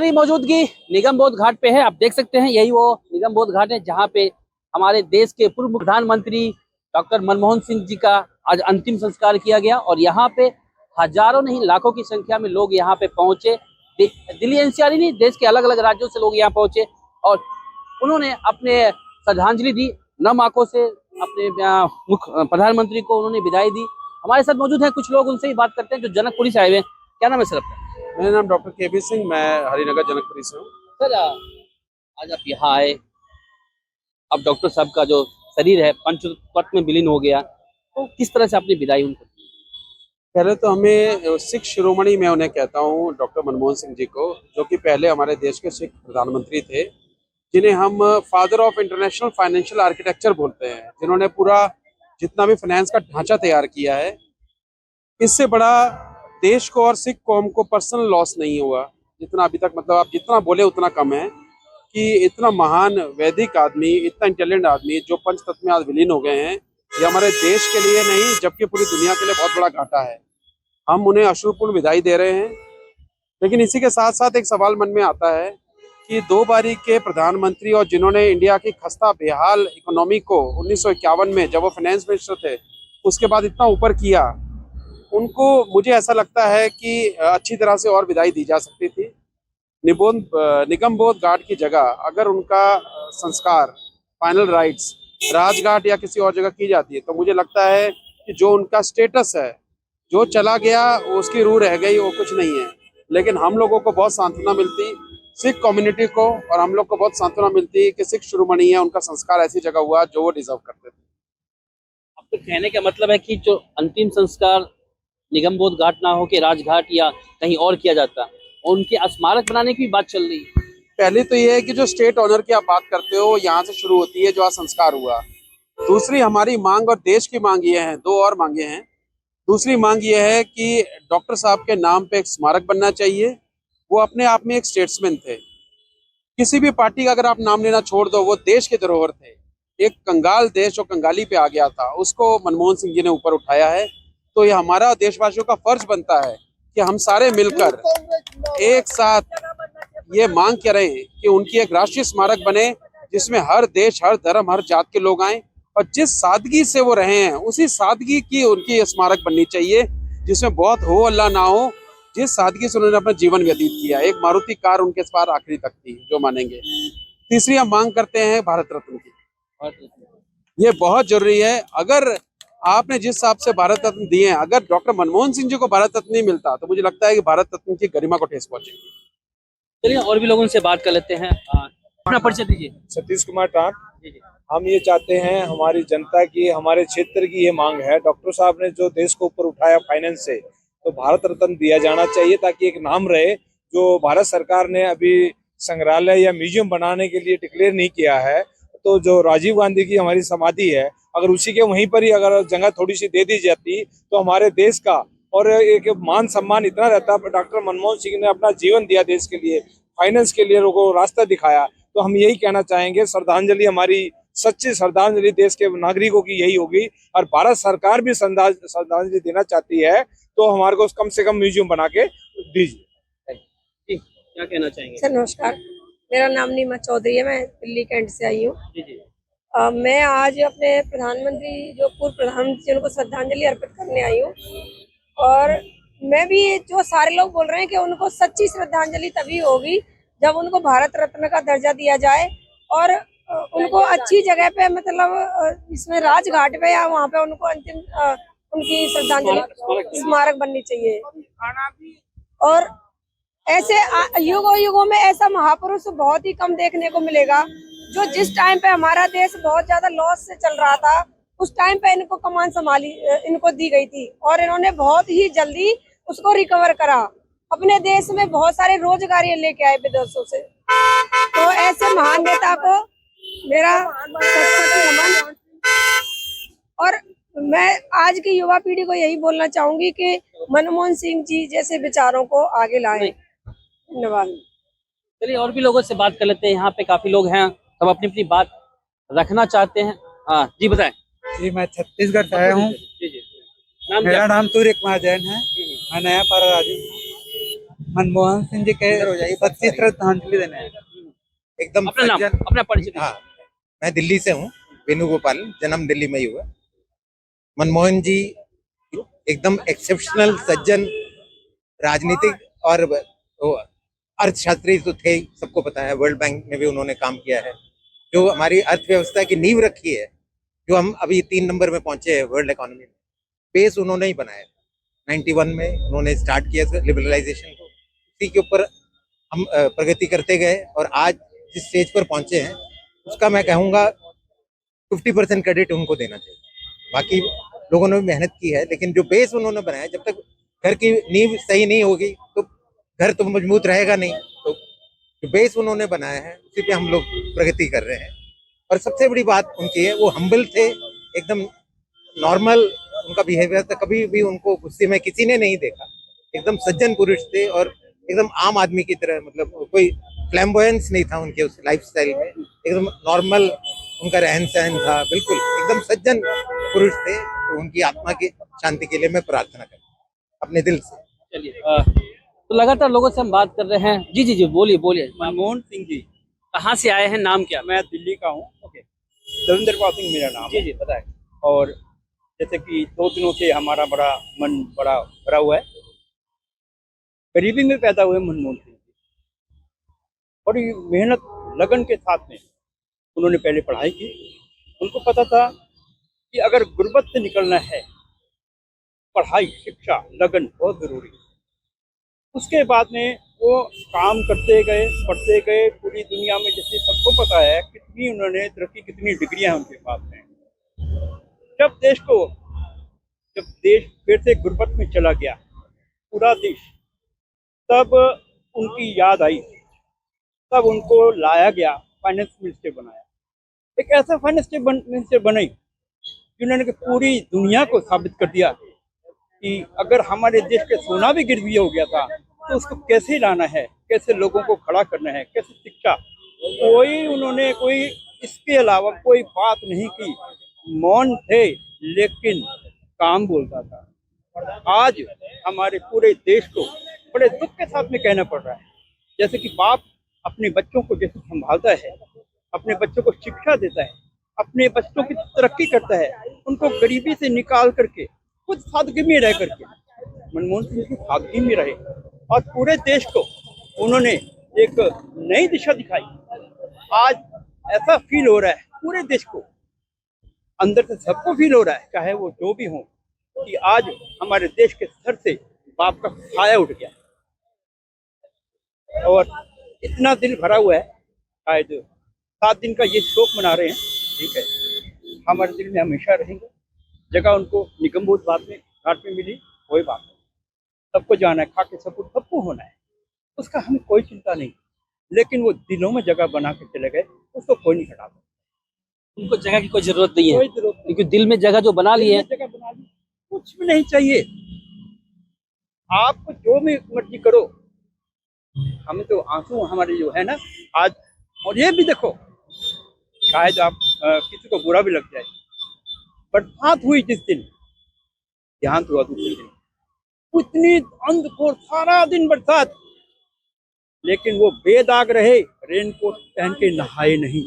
हमारी मौजूदगी निगम बोध घाट पे है। आप देख सकते हैं यही वो निगम बोध घाट है जहाँ पे हमारे देश के पूर्व प्रधानमंत्री डॉक्टर मनमोहन सिंह जी का आज अंतिम संस्कार किया गया और यहाँ पे हजारों नहीं लाखों की संख्या में लोग यहाँ पे पहुंचे। दिल्ली एनसीआर ही नहीं, देश के अलग अलग राज्यों से लोग यहाँ पहुंचे और उन्होंने अपने श्रद्धांजलि दी। नम आंखों से अपने मुख्य प्रधानमंत्री को उन्होंने विदाई दी। हमारे साथ मौजूद है कुछ लोग, उनसे ही बात करते हैं जो जनकपुरी से आए हुए हैं। क्या नाम है सर आपका? मेरा नाम डॉक्टर केबी सिंह, मैं हरिनगर जनकपुरी से हूँ। सर आज आप यहाँ आए, अब डॉक्टर साहब का जो शरीर है पंचतत्व में विलीन हो गया, तो किस तरह से आपने विदाई उनको? पहले तो हमें सिख शिरोमणि मैं उन्हें कहता हूँ, डॉक्टर मनमोहन सिंह जी को, जो कि पहले हमारे देश के सिख प्रधानमंत्री थे, जिन्हें हम father of international financial architecture बोलते हैं, जिन्होंने पूरा जितना भी फाइनेंस का ढांचा तैयार किया है। इससे बड़ा देश को और सिख कौम को पर्सनल लॉस नहीं हुआ जितना अभी तक, मतलब आप जितना बोले उतना कम है कि इतना महान वैदिक आदमी, इतना इंटेलिजेंट आदमी जो पंचतत्व में आज विलीन हो गए हैं, ये हमारे देश के लिए नहीं जबकि पूरी दुनिया के लिए बहुत बड़ा घाटा है। हम उन्हें अश्रुपूर्ण विदाई दे रहे हैं। लेकिन इसी के साथ साथ एक सवाल मन में आता है कि 2 बारी के प्रधानमंत्री और जिन्होंने इंडिया की खस्ता बेहाल इकोनॉमी को 1951 में जब वो फाइनेंस मिनिस्टर थे उसके बाद इतना ऊपर किया, उनको मुझे ऐसा लगता है कि अच्छी तरह से और विदाई दी जा सकती थी। निगम बोध घाट की जगह अगर उनका संस्कार फाइनल राइट्स राजघाट या किसी और जगह की जाती है तो मुझे लगता है कि जो उनका स्टेटस है, जो चला गया उसकी रूह रह गई, वो कुछ नहीं है। लेकिन हम लोगों को बहुत सांत्वना मिलती, सिख कम्युनिटी को और हम लोग को बहुत सांत्वना मिलती कि सिख शिरोमणि है, उनका संस्कार ऐसी जगह हुआ जो वो डिजर्व करते थे। आपके कहने का मतलब है कि जो अंतिम संस्कार निगम बोध घाट ना हो के राजघाट या कहीं और किया जाता, उनके स्मारक बनाने की बात चल रही है। पहली तो ये है कि जो स्टेट ऑनर की आप बात करते हो यहाँ से शुरू होती है, जो आज संस्कार हुआ। दूसरी हमारी मांग और देश की मांग ये है, 2 और मांगे हैं। दूसरी मांग ये है कि डॉक्टर साहब के नाम पे एक स्मारक बनना चाहिए। वो अपने आप में एक स्टेट्समैन थे। किसी भी पार्टी का अगर आप नाम लेना छोड़ दो, वो देश के धरोहर थे। एक कंगाल देश जो कंगाली पे आ गया था, उसको मनमोहन सिंह जी ने ऊपर उठाया है। तो ये हमारा देशवासियों का फर्ज बनता है कि हम सारे मिलकर एक साथ ये मांग करें कि उनकी एक राष्ट्रीय स्मारक बने जिसमें हर देश, हर धर्म, हर जात के लोग आए और जिस सादगी से वो रहे हैं उसी सादगी की उनकी स्मारक बननी चाहिए, जिसमें बहुत हो अल्लाह ना हो। जिस सादगी से उन्होंने अपना जीवन व्यतीत किया, एक मारुति कार उनके पास आखिरी तक थी, जो मानेंगे। तीसरी हम मांग करते हैं भारत रत्न की। ये बहुत जरूरी है। अगर आपने जिस हिसाब से भारत रत्न दिए हैं, अगर डॉक्टर मनमोहन सिंह जी को भारत रत्न नहीं मिलता तो मुझे लगता है कि भारत रत्न की गरिमा को ठेस पहुंचेगी। चलिए और भी लोगों से बात कर लेते हैं। अपना परिचय दीजिए। सतीश कुमार टाक। हम ये चाहते हैं, हमारी जनता की, हमारे क्षेत्र की ये मांग है, डॉक्टर साहब ने जो देश को ऊपर उठाया फाइनेंस से, तो भारत रत्न दिया जाना चाहिए ताकि एक नाम रहे। जो भारत सरकार ने अभी संग्रहालय या म्यूजियम बनाने के लिए डिक्लेयर नहीं किया है, तो जो राजीव गांधी की हमारी समाधि है, अगर उसी के वहीं पर ही अगर जगह थोड़ी सी दे दी जाती तो हमारे देश का और एक मान सम्मान इतना रहता। डॉक्टर मनमोहन सिंह ने अपना जीवन दिया देश के लिए, फाइनेंस के लिए लोगों को रास्ता दिखाया। तो हम यही कहना चाहेंगे, श्रद्धांजलि, हमारी सच्ची श्रद्धांजलि देश के नागरिकों की यही होगी। और भारत सरकार भी श्रद्धांजलि देना चाहती है तो हमारे को कम से कम म्यूजियम बना के दीजिए। क्या कहना चाहेंगे? सर नमस्कार, मेरा नाम नीमा चौधरी है, मैं दिल्ली कैंट से आई हूँ। मैं आज अपने प्रधानमंत्री, जो पूर्व प्रधानमंत्री, उनको श्रद्धांजलि अर्पित करने आई हूँ। और मैं भी, जो सारे लोग बोल रहे हैं कि उनको सच्ची श्रद्धांजलि तभी होगी जब उनको भारत रत्न का दर्जा दिया जाए और उनको अच्छी जगह पे, मतलब इसमें राजघाट पे या वहाँ पे उनको अंतिम उनकी श्रद्धांजलि स्मारक बननी चाहिए। और ऐसे युगों युगों में ऐसा महापुरुष बहुत ही कम देखने को मिलेगा, जो जिस टाइम पे हमारा देश बहुत ज्यादा लॉस से चल रहा था, उस टाइम पे इनको कमान संभाली, इनको दी गई थी और इन्होंने बहुत ही जल्दी उसको रिकवर करा। अपने देश में बहुत सारे रोजगार लेके आए विदेशों से। तो ऐसे महान नेता को मेरा नमन। और मैं आज की युवा पीढ़ी को यही बोलना चाहूंगी कि मनमोहन सिंह जी जैसे विचारों को आगे लाएं। धन्यवाद। चलिए और भी लोगों से बात कर लेते हैं। यहाँ पे काफी लोग हैं, सब अपनी अपनी बात रखना चाहते हैं। हाँ जी, बताएं। जी, मैं छत्तीसगढ़ से आया हूँ। नाम मेरा नाम सूर्य कुमार जैन है। मैं नया पारा राजू। मनमोहन सिंह जी के सच्ची श्रद्धांजलि देने आए। एकदम अपना नाम, सज्जन। अपना परिचय दीजिए। हाँ, मैं दिल्ली से हूँ, वेणुगोपाल, जन्म दिल्ली में ही हुआ। मनमोहन जी एकदम एक्सेप्शनल सज्जन, राजनीतिक और वो अर्थशास्त्री तो थे ही, सबको पता है। वर्ल्ड बैंक में भी उन्होंने काम किया है, जो हमारी अर्थव्यवस्था की नींव रखी है, जो हम अभी 3 नंबर में पहुंचे हैं वर्ल्ड इकोनॉमी में। बेस उन्होंने ही बनाया। 91 में उन्होंने स्टार्ट किया लिबरलाइजेशन को, उसी के ऊपर हम प्रगति करते गए और आज जिस स्टेज पर पहुंचे हैं उसका मैं कहूँगा 50% क्रेडिट उनको देना चाहिए। बाकी लोगों ने भी मेहनत की है, लेकिन जो बेस उन्होंने बनाया, जब तक घर की नींव सही नहीं होगी तो घर तो मजबूत रहेगा नहीं। तो जो बेस उन्होंने बनाया है उसी पे हम लोग प्रगति कर रहे हैं। और सबसे बड़ी बात उनकी है, वो हम्बल थे, एकदम नॉर्मल उनका बिहेवियर था। कभी भी उनको गुस्से में किसी ने नहीं देखा। एकदम सज्जन पुरुष थे और एकदम आम आदमी की तरह, मतलब कोई फ्लैम्बोयंस नहीं था उनके उस लाइफस्टाइल में। एकदम नॉर्मल उनका रहन सहन था, बिल्कुल एकदम सज्जन पुरुष थे। तो उनकी आत्मा की शांति के लिए मैं प्रार्थना करता हूँ अपने दिल से। चलिए, तो लगातार लोगों से हम बात कर रहे हैं। जी जी जी, बोलिए बोलिए। मनमोहन सिंह जी, कहाँ से आए हैं, नाम क्या? मैं दिल्ली का हूँ। ओके, दविंदर पाल सिंह मेरा नाम जी है। जी, बताएं। और जैसे कि 2 दिनों से हमारा मन बड़ा भरा हुआ है। गरीबी में पैदा हुए मनमोहन सिंह जी, बड़ी मेहनत लगन के साथ में उन्होंने पहले पढ़ाई की। उनको पता था कि अगर गुर्बत से निकलना है, पढ़ाई, शिक्षा, लगन बहुत जरूरी है। उसके बाद में वो काम करते गए, पढ़ते गए। पूरी दुनिया में जैसे सबको पता है कितनी उन्होंने तरक्की, कितनी डिग्रियां हैं उनके पास में। जब देश फिर से गुर्बत में चला गया, पूरा देश, तब उनकी याद आई, तब उनको लाया गया, फाइनेंस मिनिस्टर बनाया। एक ऐसा फाइनेंस मिनिस्टर बने जिन्होंने पूरी दुनिया को साबित कर दिया कि अगर हमारे देश के सोना भी गिरवी हो गया था तो उसको कैसे लाना है, कैसे लोगों को खड़ा करना है, कैसे शिक्षा। उन्होंने कोई इसके अलावा कोई बात नहीं की। मौन थे लेकिन काम बोलता था। आज हमारे पूरे देश को बड़े दुख के साथ में कहना पड़ रहा है, जैसे कि बाप अपने बच्चों को जैसे संभालता है, अपने बच्चों को शिक्षा देता है, अपने बच्चों की तरक्की करता है, उनको गरीबी से निकाल करके खुद सादगी में रह करके, मनमोहन सिंह की सादगी में रहे और पूरे देश को उन्होंने एक नई दिशा दिखाई। आज ऐसा फील हो रहा है पूरे देश को, अंदर से सबको फील हो रहा है, चाहे वो जो भी हो, कि आज हमारे देश के सर से बाप का साया उठ गया और इतना दिल भरा हुआ है। शायद 7 दिन का ये शोक मना रहे हैं, ठीक है, हमारे दिल में हमेशा रहेंगे। जगह उनको निगमबोध घाट में मिली, कोई बात नहीं, सबको जाना है, खा के सबको होना है, उसका हमें कोई चिंता नहीं। लेकिन वो दिलों में जगह बना के चले गए, उसको कोई नहीं हटा सकता। उनको जगह की कोई जरूरत नहीं है, कोई जरूरत नहीं, क्योंकि दिल में जगह जो बना ली है। जगह बना ली, कुछ भी नहीं चाहिए। आप जो भी मर्जी करो, हमें तो आंसू हमारे जो है ना आज। और ये भी देखो, शायद आप किसी को बुरा भी लग जाए, बरसात हुई जिस दिन, देहांत हुआ दूसरे दिन, इतनी अंधकोर, सारा दिन बरसात, लेकिन वो बेदाग रहे, रेनकोट पहन के नहाए नहीं।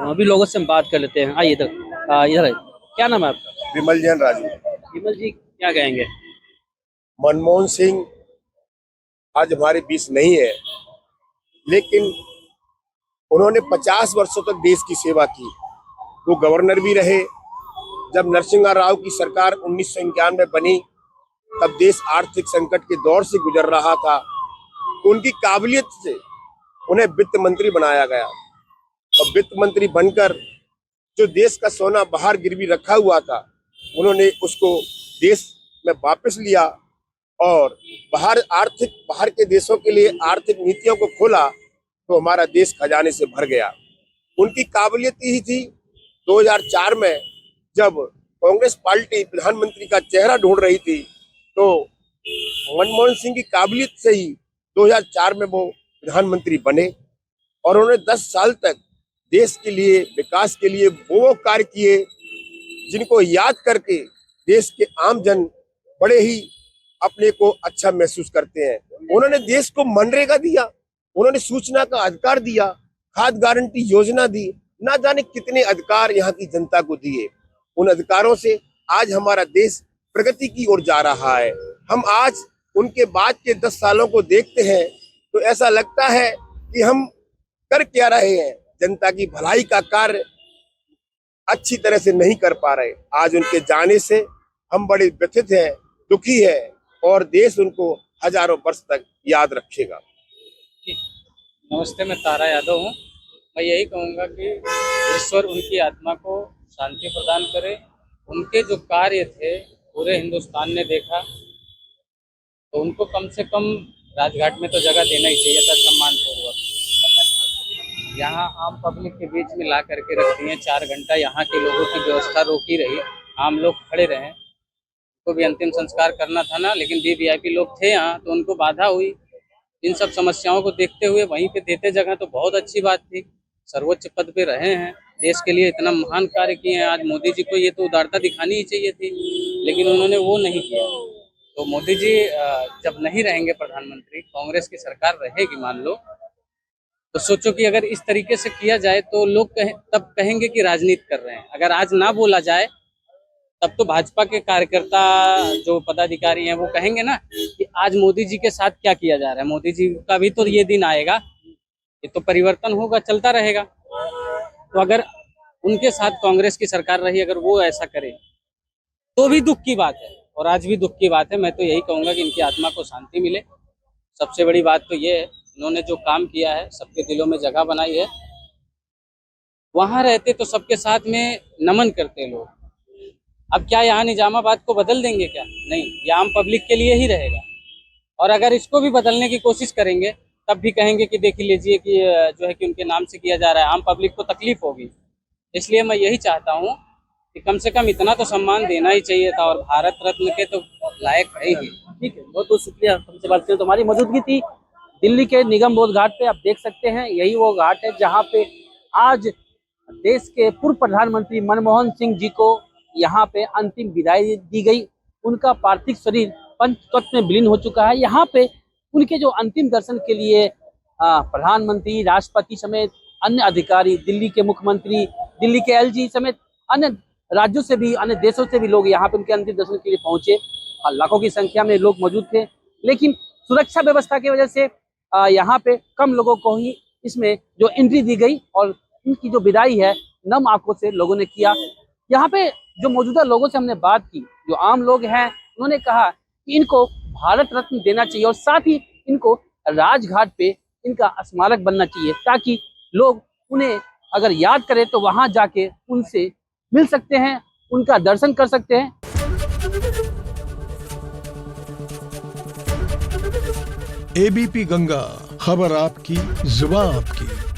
अभी लोगों से हम बात कर लेते हैं। आइए इधर, इधर आइए। क्या नाम है आपका? विमल जैन राजू। विमल जी, क्या कहेंगे? मनमोहन सिंह आज हमारे बीच नहीं है, लेकिन उन्होंने 50 वर्षों तक देश की सेवा की। वो गवर्नर भी रहे। जब नरसिम्हा राव की सरकार 1991 में बनी, तब देश आर्थिक संकट के दौर से गुजर रहा था। उनकी काबिलियत से उन्हें वित्त मंत्री बनाया गया और वित्त मंत्री बनकर जो देश का सोना बाहर गिरवी रखा हुआ था, उन्होंने उसको देश में वापस लिया और बाहर के देशों के लिए आर्थिक नीतियों को खोला, तो हमारा देश खजाने से भर गया। उनकी काबिलियत ही थी। 2004 में जब कांग्रेस पार्टी प्रधानमंत्री का चेहरा ढूंढ रही थी, तो मनमोहन सिंह की काबिलियत से ही 2004 में वो प्रधानमंत्री बने और उन्होंने 10 साल तक देश के लिए, विकास के लिए वो कार्य किए जिनको याद करके देश के आम जन बड़े ही अपने को अच्छा महसूस करते हैं। उन्होंने देश को मनरेगा दिया, उन्होंने सूचना का अधिकार दिया, खाद्य गारंटी योजना दी, ना जाने कितने अधिकार यहाँ की जनता को दिए। उन अधिकारों से आज हमारा देश प्रगति की ओर जा रहा है। हम आज उनके बाद के 10 सालों को देखते हैं तो ऐसा लगता है कि हम कर क्या रहे हैं, जनता की भलाई का कार्य अच्छी तरह से नहीं कर पा रहे। आज उनके जाने से हम बड़े व्यथित हैं, दुखी है, और देश उनको हजारों वर्ष तक याद रखेगा। नमस्ते, मैं तारा यादव हूँ। मैं यही कहूँगा कि ईश्वर उनकी आत्मा को शांति प्रदान करे। उनके जो कार्य थे पूरे हिंदुस्तान ने देखा, तो उनको कम से कम राजघाट में तो जगह देना ही चाहिए था सम्मान पूर्वक। यहाँ आम पब्लिक के बीच में ला करके रख दिए। 4 घंटा यहाँ के लोगों की व्यवस्था रोकी रही, आम लोग खड़े रहे। उनको भी अंतिम संस्कार करना था ना, लेकिन वीवीआईपी लोग थे यहाँ तो उनको बाधा हुई। इन सब समस्याओं को देखते हुए वहीं पे देते जगह तो बहुत अच्छी बात थी। सर्वोच्च पद पे रहे हैं, देश के लिए इतना महान कार्य किए हैं। आज मोदी जी को ये तो उदारता दिखानी ही चाहिए थी, लेकिन उन्होंने वो नहीं किया। तो मोदी जी जब नहीं रहेंगे प्रधानमंत्री, कांग्रेस की सरकार रहेगी मान लो, तो सोचो कि अगर इस तरीके से किया जाए तो लोग तब कहेंगे कि राजनीति कर रहे हैं। अगर आज ना बोला जाए तब तो भाजपा के कार्यकर्ता जो पदाधिकारी हैं वो कहेंगे ना कि आज मोदी जी के साथ क्या किया जा रहा है। मोदी जी का भी तो ये दिन आएगा, ये तो परिवर्तन होगा, चलता रहेगा। तो अगर उनके साथ कांग्रेस की सरकार रही, अगर वो ऐसा करे तो भी दुख की बात है, और आज भी दुख की बात है। मैं तो यही कहूँगा कि इनकी आत्मा को शांति मिले। सबसे बड़ी बात तो ये है, इन्होंने जो काम किया है, सबके दिलों में जगह बनाई है। वहाँ रहते तो सबके साथ में नमन करते लोग। अब क्या यहाँ निजामाबाद को बदल देंगे क्या? नहीं, ये आम पब्लिक के लिए ही रहेगा। और अगर इसको भी बदलने की कोशिश करेंगे तब भी कहेंगे कि देख लीजिए कि जो है कि उनके नाम से किया जा रहा है, आम पब्लिक को तकलीफ होगी। इसलिए मैं यही चाहता हूँ कि कम से कम इतना तो सम्मान देना ही चाहिए था, और भारत रत्न के तो लायक है ही। ठीक है, बहुत बहुत शुक्रिया तुमसे बात करने। तुम्हारी मौजूदगी थी दिल्ली के निगम बोध घाट पे। आप देख सकते हैं यही वो घाट है जहाँ पे आज देश के पूर्व प्रधानमंत्री मनमोहन सिंह जी को यहाँ पे अंतिम विदाई दी गई। उनका पार्थिव शरीर पंचतत्व में विलीन हो चुका है। यहाँ पे उनके जो अंतिम दर्शन के लिए प्रधानमंत्री, राष्ट्रपति समेत अन्य अधिकारी, दिल्ली के मुख्यमंत्री, दिल्ली के एलजी समेत अन्य राज्यों से भी, अन्य देशों से भी लोग यहाँ पे उनके अंतिम दर्शन के लिए पहुंचे। लाखों की संख्या में लोग मौजूद थे, लेकिन सुरक्षा व्यवस्था की वजह से यहाँ पे कम लोगों को ही इसमें जो एंट्री दी गई, और इनकी जो विदाई है नम आंखों से लोगों ने किया। यहाँ पे जो मौजूदा लोगों से हमने बात की, जो आम लोग हैं, उन्होंने कहा कि इनको भारत रत्न देना चाहिए, और साथ ही इनको राजघाट पे इनका स्मारक बनना चाहिए, ताकि लोग उन्हें अगर याद करें तो वहां जाके उनसे मिल सकते हैं, उनका दर्शन कर सकते हैं। एबीपी गंगा, खबर आपकी, जुबान आपकी।